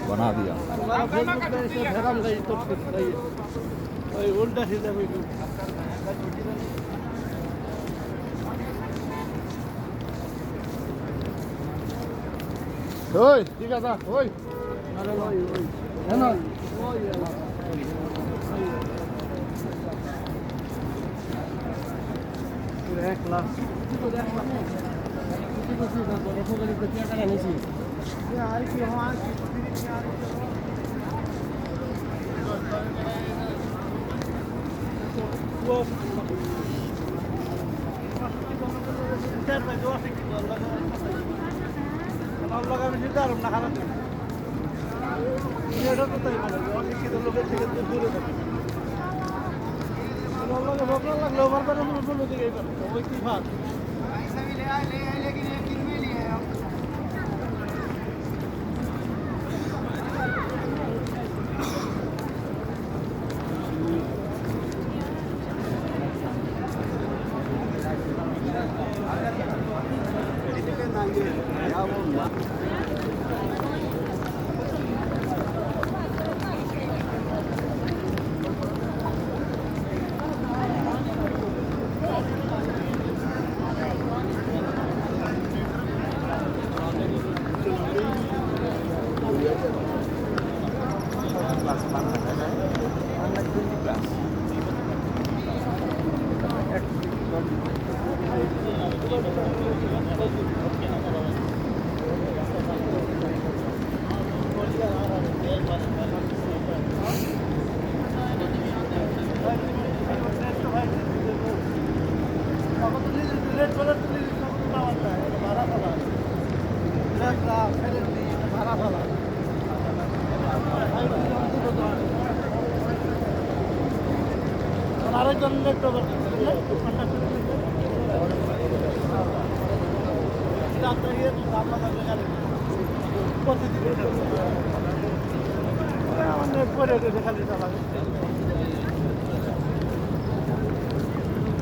बना दिया उल्टा सीधा ওই ঠিক আছে ওই না এক লাখ না খারাপ এটা তো তাই মানে অশিক্ষিত লোকের থেকে দূরে থাকে লাগলো ওভার করে বলে দিকে ওই কি ভাগ আরেকজন প্রতিদিন পরে খালি চালাবে